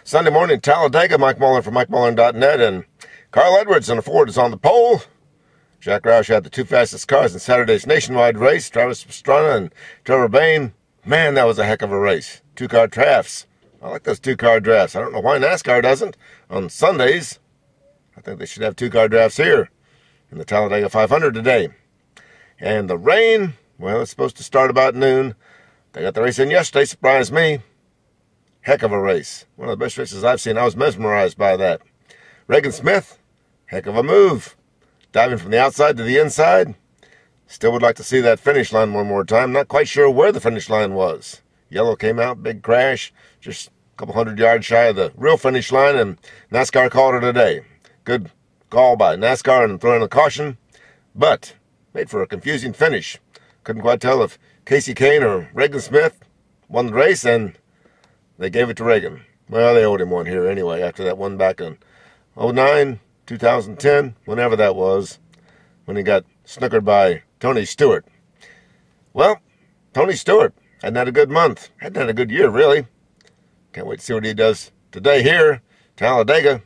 Sunday morning, Talladega. Mike Mullin from MikeMullin.net, and Carl Edwards in a Ford is on the pole. Jack Roush had the two fastest cars in Saturday's nationwide race. Travis Pastrana and Trevor Bayne. Man, that was a heck of a race. Two-car drafts. I like those two-car drafts. I don't know why NASCAR doesn't on Sundays. I think they should have two-car drafts here in the Talladega 500 today. And the rain, well, it's supposed to start about noon. They got the race in yesterday, surprised me. Heck of a race. One of the best races I've seen. I was mesmerized by that. Regan Smith, heck of a move. Diving from the outside to the inside. Still would like to see that finish line one more time. Not quite sure where the finish line was. Yellow came out, big crash. Just a couple hundred yards shy of the real finish line, and NASCAR called it a day. Good call by NASCAR and throwing a caution, but made for a confusing finish. Couldn't quite tell if Kasey Kahne or Regan Smith won the race, and they gave it to Regan. Well, they owed him one here anyway after that one back in 09, 2010, whenever that was, when he got snookered by Tony Stewart. Well, Tony Stewart hadn't had a good month. Hadn't had a good year, really. Can't wait to see what he does today here, Talladega.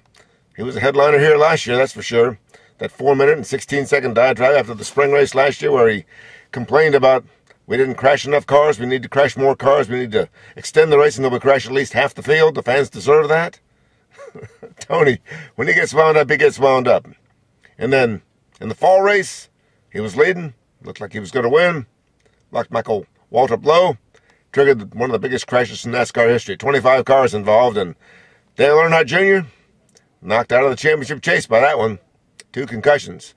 He was a headliner here last year, that's for sure. That 4-minute and 16-second diatribe after the spring race last year where he complained about we didn't crash enough cars, we need to crash more cars, we need to extend the race until we crash at least half the field. The fans deserve that. Tony, when he gets wound up, he gets wound up. And then in the fall race, he was leading. Looked like he was going to win. Locked Michael Waltrip low. Triggered one of the biggest crashes in NASCAR history. 25 cars involved. And Dale Earnhardt Jr. knocked out of the championship chase by that one. 2 concussions.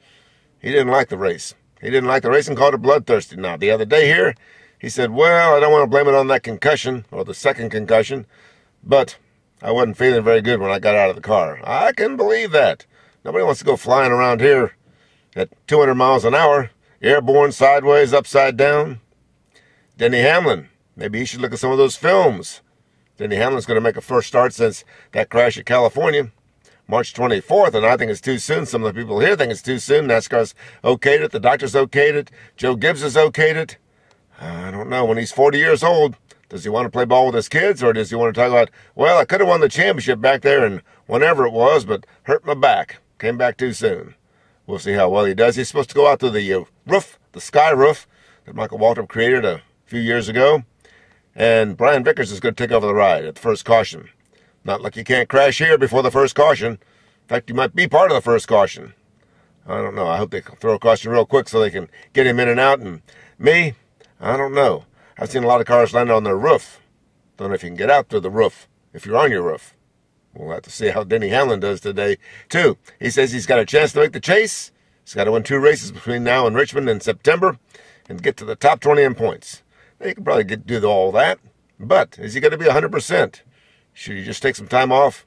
He didn't like the race. He didn't like the race and called it bloodthirsty. Now, the other day here, he said, well, I don't want to blame it on that concussion, or the second concussion, but I wasn't feeling very good when I got out of the car. I can believe that. Nobody wants to go flying around here at 200 miles an hour, airborne, sideways, upside down. Denny Hamlin, maybe he should look at some of those films. Denny Hamlin's going to make a first start since that crash at California, March 24th, and I think it's too soon. Some of the people here think it's too soon. NASCAR's okayed it. The doctors okayed it. Joe Gibbs has okayed it. I don't know. When he's 40 years old, does he want to play ball with his kids, or does he want to talk about, well, I could have won the championship back there and whenever it was, but hurt my back. Came back too soon. We'll see how well he does. He's supposed to go out through the roof, the sky roof, that Michael Waltrip created a few years ago. And Brian Vickers is going to take over the ride at the first caution. Not like you can't crash here before the first caution. In fact, you might be part of the first caution. I don't know. I hope they throw a caution real quick so they can get him in and out. And me, I don't know. I've seen a lot of cars land on their roof. Don't know if you can get out through the roof if you're on your roof. We'll have to see how Denny Hamlin does today, too. He says he's got a chance to make the chase. He's got to win 2 races between now and Richmond in September and get to the top 20 in points. Now, he can probably do all that, but is he going to be 100%? Should he just take some time off,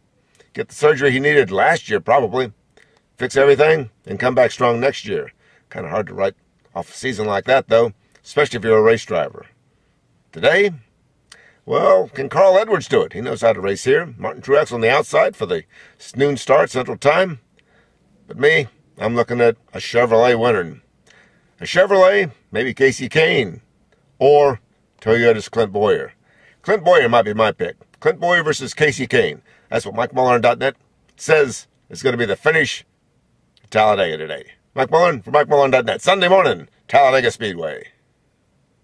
get the surgery he needed last year probably, fix everything, and come back strong next year? Kind of hard to write off a season like that, though, especially if you're a race driver. Today, well, can Carl Edwards do it? He knows how to race here. Martin Truex on the outside for the noon start, Central Time. But me, I'm looking at a Chevrolet winner. A Chevrolet, maybe Kasey Kahne, or Toyota's Clint Bowyer. Clint Bowyer might be my pick. Clint Bowyer versus Kasey Kahne. That's what MikeMullin.net says is going to be the finish at Talladega today. Mike Mullin for MikeMullin.net. Sunday morning, Talladega Speedway.